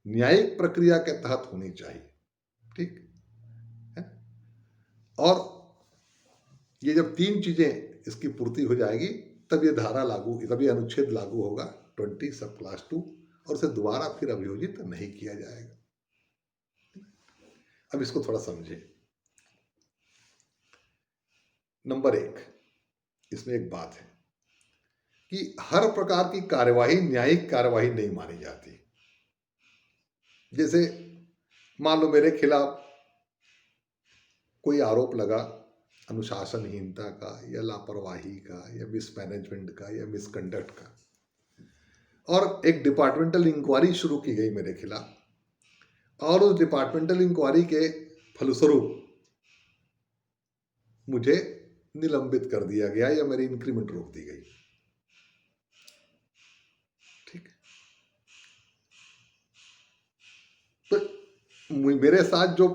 न्यायिक प्रक्रिया के तहत होनी चाहिए। ठीक है, और ये जब 3 चीजें इसकी पूर्ति हो जाएगी तब ये धारा लागू, तब ये अनुच्छेद लागू होगा 20 सब क्लास 2, और उसे दोबारा फिर अभियोजित नहीं किया जाएगा। अब इसको थोड़ा समझे। नंबर 1, इसमें एक बात है कि हर प्रकार की कार्यवाही न्यायिक कार्यवाही नहीं मानी जाती। जैसे मान लो मेरे खिलाफ कोई आरोप लगा अनुशासनहीनता का या लापरवाही का या मिसमैनेजमेंट का या मिसकंडक्ट का, और एक डिपार्टमेंटल इंक्वायरी शुरू की गई मेरे खिलाफ, और उस डिपार्टमेंटल इंक्वायरी के फलस्वरूप मुझे निलंबित कर दिया गया या मेरी इंक्रीमेंट रोक दी गई। ठीक, तो मेरे साथ जो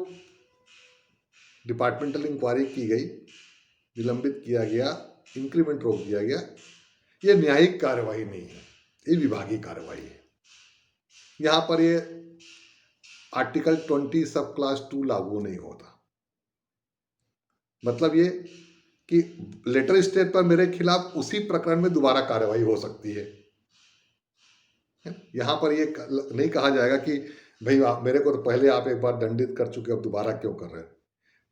डिपार्टमेंटल इंक्वायरी की गई, निलंबित किया गया, इंक्रीमेंट रोक दिया गया, ये न्यायिक कार्यवाही नहीं है, ये विभागीय कार्यवाही है। यहां पर ये आर्टिकल 20 सब क्लास 2 लागू नहीं होता। मतलब ये कि लेटर स्टेज पर मेरे खिलाफ उसी प्रकरण में दोबारा कार्यवाही हो सकती है। यहां पर ये नहीं कहा जाएगा कि भाई आप मेरे को तो पहले आप एक बार दंडित कर चुके, अब दोबारा क्यों कर रहे हैं।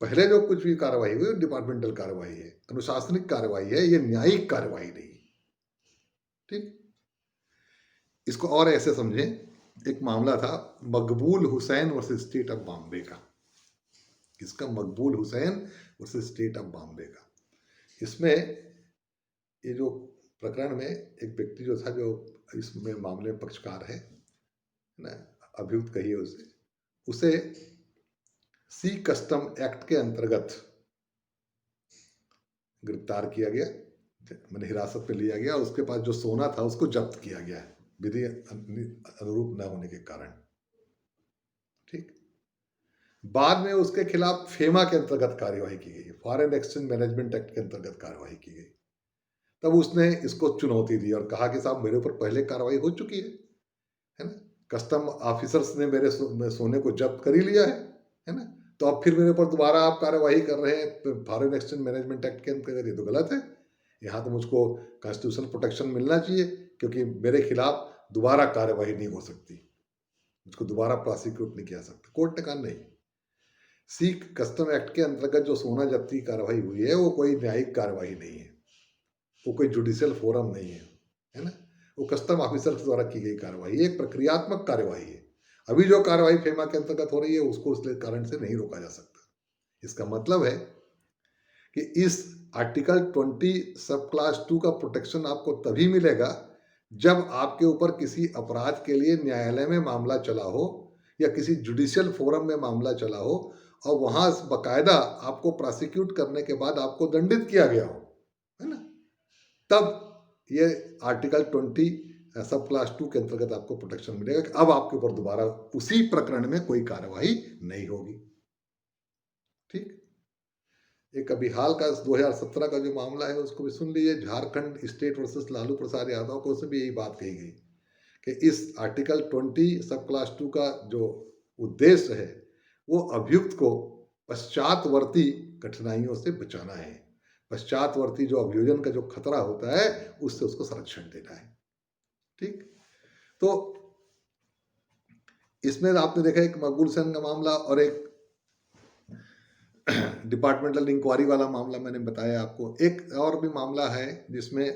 पहले जो कुछ भी कार्यवाही हुई डिपार्टमेंटल कार्यवाही है, अनुशासनिक कार्यवाही है, ये न्यायिक कार्यवाही नहीं। ठीक, इसको और ऐसे समझें, एक मामला था मकबूल Hussain versus state of Bombay का। इसका मकबूल Hussain versus state of Bombay का। इसमें ये जो प्रकरण में एक व्यक्ति जो था, जो इसमें मामले में पक्षकार है ना, अभियुक्त कहिए उसे सी कस्टम एक्ट के अंतर्गत गिरफ्तार किया गया, मैंने हिरासत पे लिया गया, और उसके पास जो सोना था उसको जब्त किया गया है विधि अनुरूप न होने के कारण। ठीक, बाद में उसके खिलाफ फेमा के अंतर्गत कार्यवाही की गई, फॉरेन एक्सचेंज मैनेजमेंट एक्ट के अंतर्गत कार्यवाही की गई। तब उसने इसको चुनौती दी और कहा कि साहब मेरे ऊपर पहले कार्रवाई हो चुकी है ना, कस्टम ऑफिसर्स ने मेरे सोने को जब्त कर ही लिया है ना, तो अब फिर मेरे ऊपर दोबारा आप कार्यवाही कर रहे हैं फॉरेन एक्सचेंज मैनेजमेंट एक्ट के अंतर्गत, ये तो गलत है। यहाँ तो मुझको कॉन्स्टिट्यूशनल प्रोटेक्शन मिलना चाहिए, क्योंकि मेरे खिलाफ दोबारा कार्यवाही नहीं हो सकती, मुझको दोबारा प्रोसिक्यूट नहीं किया सकता। कोर्ट ने कहा नहीं, सी कस्टम एक्ट के अंतर्गत जो सोना जब्ती कार्रवाई हुई है वो कोई न्यायिक कार्रवाई नहीं है, वो कोई जुडिशियल फोरम नहीं है ना, वो कस्टम ऑफिसर द्वारा की गई कार्रवाई, एक प्रक्रियात्मक कार्रवाई है। अभी जो कार्रवाई फेमा के अंतर्गत हो रही है उसको उस कारण से नहीं रोका जा सकता। इसका मतलब है कि इस आर्टिकल 20 सब क्लास 2 का प्रोटेक्शन आपको तभी मिलेगा जब आपके ऊपर किसी अपराध के लिए न्यायालय में मामला चला हो या किसी जुडिशियल फोरम में मामला चला हो, और वहां बकायदा आपको प्रोसिक्यूट करने के बाद आपको दंडित किया गया हो, है ना, तब ये आर्टिकल 20 सब क्लास 2 के अंतर्गत आपको प्रोटेक्शन मिलेगा कि अब आपके ऊपर दोबारा उसी प्रकरण में कोई कार्यवाही नहीं होगी। ठीक, एक अभी हाल का 2017 का जो मामला है उसको भी सुन लीजिए, झारखंड स्टेट वर्सेस लालू प्रसाद यादव को, उसमें भी यही बात कही गई कि इस आर्टिकल 20 सब क्लास 2 का जो उद्देश्य है वो अभियुक्त को पश्चातवर्ती कठिनाइयों से बचाना है, पश्चातवर्ती जो अभियोजन का जो खतरा होता है उससे उसको संरक्षण देना है। ठीक, तो इसमें आपने देखा एक मकबूल सेन का मामला और एक डिपार्टमेंटल इंक्वायरी वाला मामला मैंने बताया आपको। एक और भी मामला है जिसमें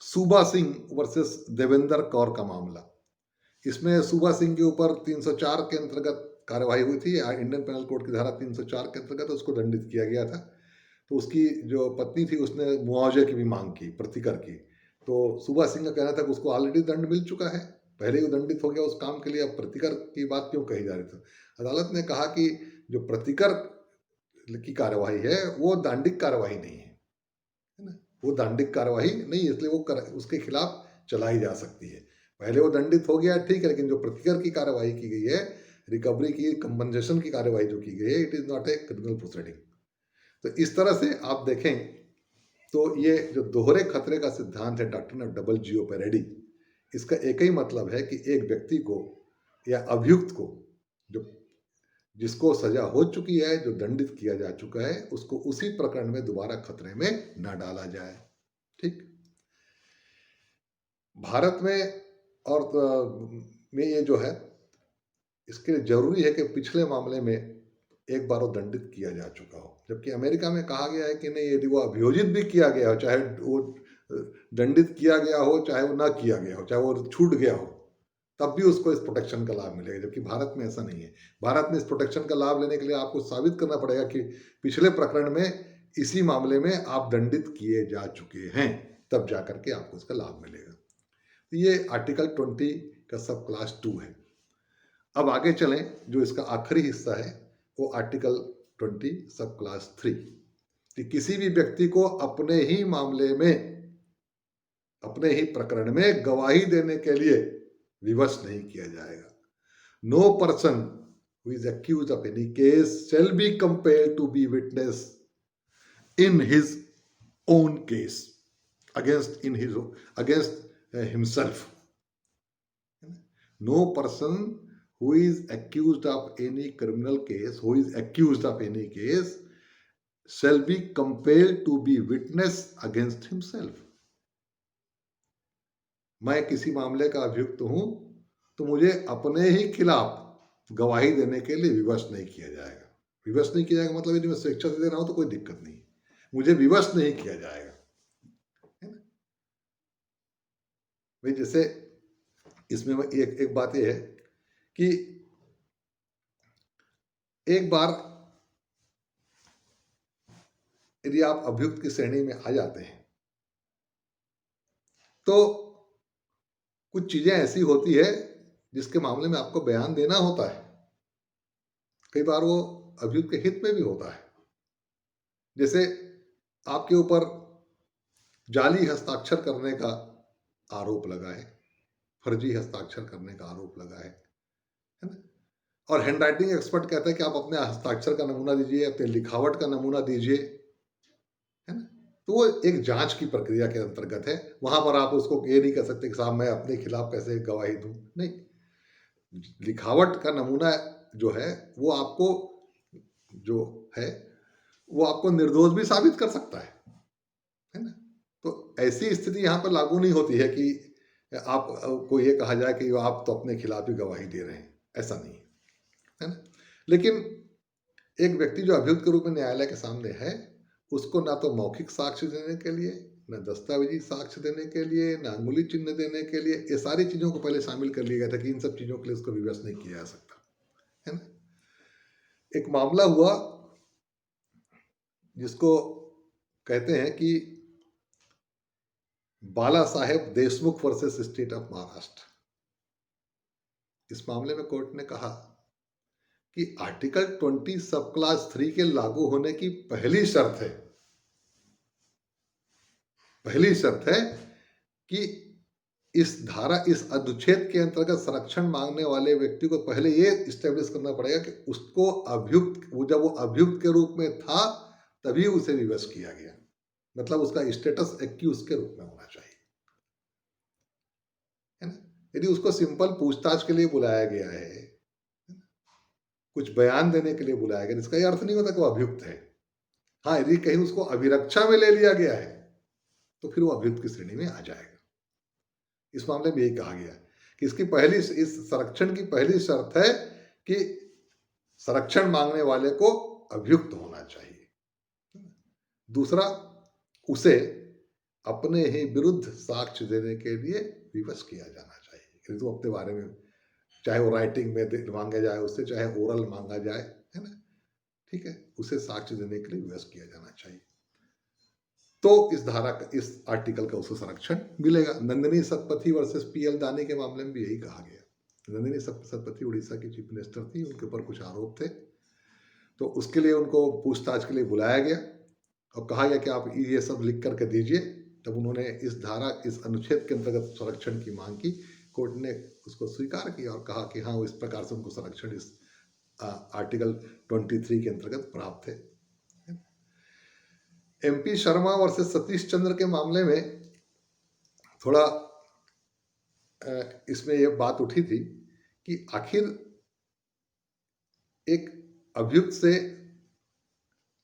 सूबा सिंह वर्सेस देवेंद्र कौर का मामला। इसमें सूबा सिंह के ऊपर 304 के अंतर्गत कार्यवाही हुई थी। इंडियन पेनल कोड की धारा 304 के अंतर्गत उसको दंडित किया गया था। तो उसकी जो पत्नी थी उसने मुआवजे की भी मांग की, प्रतिकर की। तो सूबा सिंह का कहना था कि उसको ऑलरेडी दंड मिल चुका है, पहले ही दंडित हो गया उस काम के लिए, अब प्रतिकर की बात क्यों कही जा रही थी। अदालत ने कहा कि जो प्रतिकर की कार्यवाही है वो दांडिक कार्यवाही नहीं है ना, वो दांडिक कार्यवाही नहीं है, इसलिए वो उसके खिलाफ चलाई जा सकती है। पहले वो दंडित हो गया ठीक है, लेकिन जो प्रतिकर की कार्यवाही की गई है, रिकवरी की, कंपनसेशन की कार्यवाही जो की गई है, it is not a criminal proceeding. तो इस तरह से आप देखें तो ये जो दोहरे खतरे का सिद्धांत है, डॉक्ट्रिन ऑफ डबल जियोपेरेडी, इसका एक ही मतलब है कि एक व्यक्ति को या अभियुक्त को, जो जिसको सजा हो चुकी है, जो दंडित किया जा चुका है, उसको उसी प्रकरण में दोबारा खतरे में न डाला जाए। ठीक, भारत में और में ये जो है, इसके लिए जरूरी है कि पिछले मामले में एक बार वो दंडित किया जा चुका हो। जबकि अमेरिका में कहा गया है कि नहीं, यदि वो अभियोजित भी किया गया हो, चाहे वो दंडित किया गया हो, चाहे वो ना किया गया हो, चाहे वो छूट गया हो, तब भी उसको इस प्रोटेक्शन का लाभ मिलेगा। जबकि भारत में ऐसा नहीं है। भारत में इस प्रोटेक्शन का लाभ लेने के लिए आपको साबित करना पड़ेगा कि पिछले प्रकरण में इसी मामले में आप दंडित किए जा चुके हैं, तब जाकर के आपको इसका लाभ मिलेगा। तो ये आर्टिकल 20 का सब क्लास 2 है। अब आगे चलें, जो इसका आखिरी हिस्सा है वो आर्टिकल 20 सब क्लास 3, कि किसी भी व्यक्ति को अपने ही मामले में, अपने ही प्रकरण में गवाही देने के लिए विवश नहीं किया जाएगा। No person who is accused of any case shall be compelled to be witness in his own case against himself. No person who is accused of any criminal case, shall be compelled to be witness against himself. मैं किसी मामले का अभियुक्त हूं तो मुझे अपने ही खिलाफ गवाही देने के लिए विवश नहीं किया जाएगा। विवश नहीं किया जाएगा मतलब यदि मैं स्वेच्छा से दे रहा हूं तो कोई दिक्कत नहीं, मुझे विवश नहीं किया जाएगा, है ना भाई। जैसे इसमें एक बात यह है कि एक बार यदि आप अभियुक्त की श्रेणी में आ जाते हैं तो कुछ चीजें ऐसी होती है जिसके मामले में आपको बयान देना होता है। कई बार वो अभियुक्त के हित में भी होता है। जैसे आपके ऊपर जाली हस्ताक्षर करने का आरोप लगा है, फर्जी हस्ताक्षर करने का आरोप लगा है ना। और हैंड राइटिंग एक्सपर्ट कहता है कि आप अपने हस्ताक्षर का नमूना दीजिए, अपने लिखावट का नमूना दीजिए, है ना। तो वो एक जांच की प्रक्रिया के अंतर्गत है। वहां पर आप उसको ये नहीं कह सकते कि साहब मैं अपने खिलाफ कैसे गवाही दूं। नहीं, लिखावट का नमूना जो है वो आपको जो है वो आपको निर्दोष भी साबित कर सकता है ना। तो ऐसी स्थिति यहाँ पर लागू नहीं होती है कि आप को ये कहा जाए कि आप तो अपने खिलाफ ही गवाही दे रहे हैं, ऐसा नहीं है ना। लेकिन एक व्यक्ति जो अभियुक्त के रूप में न्यायालय के सामने है, उसको ना तो मौखिक साक्ष्य देने के लिए, न दस्तावेजी साक्ष्य देने के लिए, न अंगुली चिन्ह देने के लिए, ये सारी चीजों को पहले शामिल कर लिया गया था कि इन सब चीजों के लिए उसको विवश नहीं किया जा सकता, है ना। एक मामला हुआ जिसको कहते हैं कि Bala Saheb Deshmukh versus state of Maharashtra. इस मामले में कोर्ट ने कहा कि आर्टिकल 20 सब क्लास 3 के लागू होने की पहली शर्त है कि इस अनुच्छेद के अंतर्गत संरक्षण मांगने वाले व्यक्ति को पहले ये इस्टेब्लिश करना पड़ेगा कि उसको जब वो अभियुक्त के रूप में था तभी उसे विवश किया गया, मतलब उसका स्टेटस एक्यूज के रूप में होना चाहिए, है ना। यदि उसको सिंपल पूछताछ के लिए बुलाया गया है, कुछ बयान देने के लिए बुलाया गया, इसका यह अर्थ नहीं होता कि वो अभियुक्त है। हाँ, यदि कहीं उसको अभिरक्षा में ले लिया गया है तो फिर वो अभियुक्त की श्रेणी में आ जाएगा। इस मामले में यही कहा गया कि इस संरक्षण की पहली शर्त है कि संरक्षण मांगने वाले को अभियुक्त होना चाहिए। दूसरा, उसे अपने ही विरुद्ध साक्ष्य देने के लिए विवश किया जाना चाहिए। यदि तो अपने बारे में, चाहे वो राइटिंग में मांगा जाए उससे, चाहे ओरल मांगा जाए, है ना, ठीक है, उसे साक्ष्य देने के लिए विवश किया जाना चाहिए। तो इस आर्टिकल का उसे संरक्षण मिलेगा। नंदिनी सतपथी वर्सेस पीएल दानी के मामले में भी यही कहा गया। नंदिनी सतपथी उड़ीसा की चीफ मिनिस्टर थी, उनके ऊपर कुछ आरोप थे, तो उसके लिए उनको पूछताछ के लिए बुलाया गया और कहा गया कि आप ये सब लिख करके दीजिए। तब उन्होंने इस अनुच्छेद के अंतर्गत संरक्षण की मांग की। कोर्ट ने उसको स्वीकार किया और कहा कि हाँ, वो इस प्रकार से उनको संरक्षण इस आर्टिकल 23 के अंतर्गत प्राप्त है। एमपी शर्मा वर्सेस सतीश चंद्र के मामले में थोड़ा इसमें यह बात उठी थी कि आखिर एक अभियुक्त से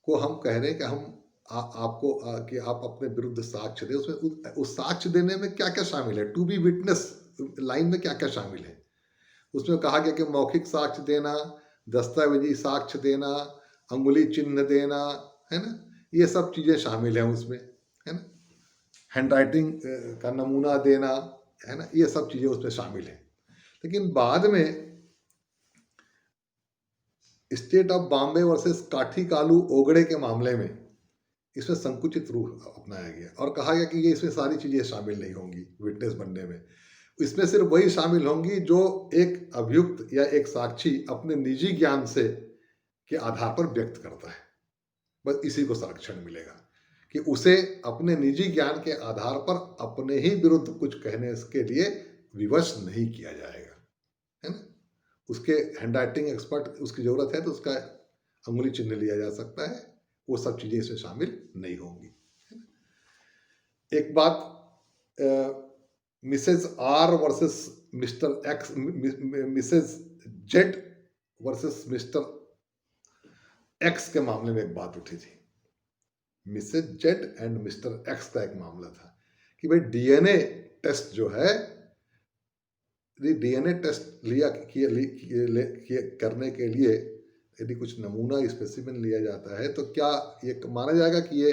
को हम कह रहे हैं कि हम आपको कि आप अपने विरुद्ध साक्ष्य दें, उसमें उस साक्ष्य देने में क्या क्या शामिल है, टू बी विटनेस लाइन में क्या क्या शामिल है। उसमें कहा गया कि मौखिक साक्ष्य देना, दस्तावेजी साक्ष्य देना, अंगुली चिन्ह देना, है ना, ये सब चीजें शामिल हैं उसमें, है ना, हैंड राइटिंग का नमूना देना, है ना, ये सब चीजें उसमें शामिल हैं। लेकिन बाद में स्टेट ऑफ बॉम्बे वर्सेस काठी कालू ओगड़े के मामले में इसमें संकुचित रूप अपनाया गया और कहा गया कि ये इसमें सारी चीजें शामिल नहीं होंगी विटनेस बनने में। इसमें सिर्फ वही शामिल होंगी जो एक अभियुक्त या एक साक्षी अपने निजी ज्ञान से के आधार पर व्यक्त करता है। बस इसी को संरक्षण मिलेगा कि उसे अपने निजी ज्ञान के आधार पर अपने ही विरुद्ध कुछ कहने के लिए विवश नहीं किया जाएगा, है ना। उसके हैंड राइटिंग एक्सपर्ट उसकी जरूरत है तो उसका अंगुली चिन्ह लिया जा सकता है, वो सब चीजें इसमें शामिल नहीं होंगी। एक बात, Mrs R versus Mr X, Mrs Z versus Mr X के मामले में एक बात उठी थी। Mrs Z and Mr X का एक मामला था कि भाई डीएनए टेस्ट जो है, डीएनए टेस्ट करने के लिए यदि कुछ नमूना स्पेसिमेन लिया जाता है तो क्या ये माना जाएगा कि ये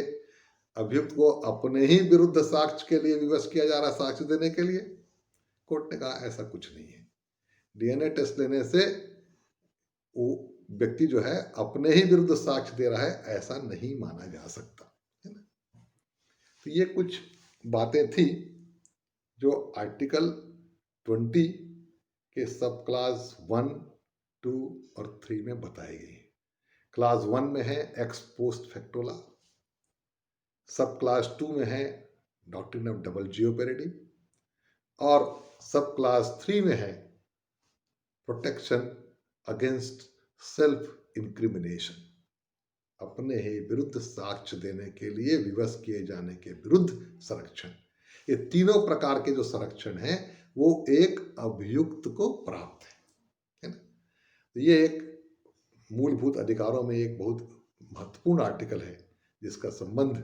अभियुक्त को अपने ही विरुद्ध साक्ष्य के लिए विवश किया जा रहा है, साक्ष्य देने के लिए। कोर्ट ने कहा ऐसा कुछ नहीं है। डीएनए टेस्ट लेने से वो व्यक्ति जो है अपने ही विरुद्ध साक्ष्य दे रहा है, ऐसा नहीं माना जा सकता, है ना। तो ये कुछ बातें थी जो आर्टिकल 20 के सब क्लास 1, 2 और 3 में बताई गई। क्लास 1 में है एक्स पोस्ट फैक्टो लॉ, सब क्लास 2 में है डॉक्ट्रिन ऑफ डबल जियोपेरिडी और सब क्लास 3 में है प्रोटेक्शन अगेंस्ट सेल्फ इंक्रिमिनेशन, अपने ही विरुद्ध साक्ष्य देने के लिए विवश किए जाने के विरुद्ध संरक्षण। ये तीनों प्रकार के जो संरक्षण हैं वो एक अभियुक्त को प्राप्त है ना। तो ये एक मूलभूत अधिकारों में एक बहुत महत्वपूर्ण आर्टिकल है जिसका संबंध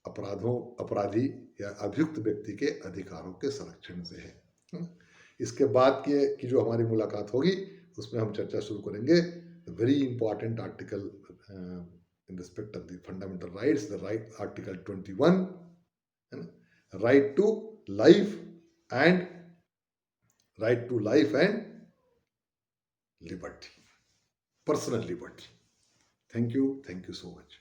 अपराधी या अभियुक्त व्यक्ति के अधिकारों के संरक्षण से है। इसके बाद की जो हमारी मुलाकात होगी उसमें हम चर्चा शुरू करेंगे very important article in respect of the fundamental rights, the right article 21, right to life and liberty, personal liberty. Thank you so much.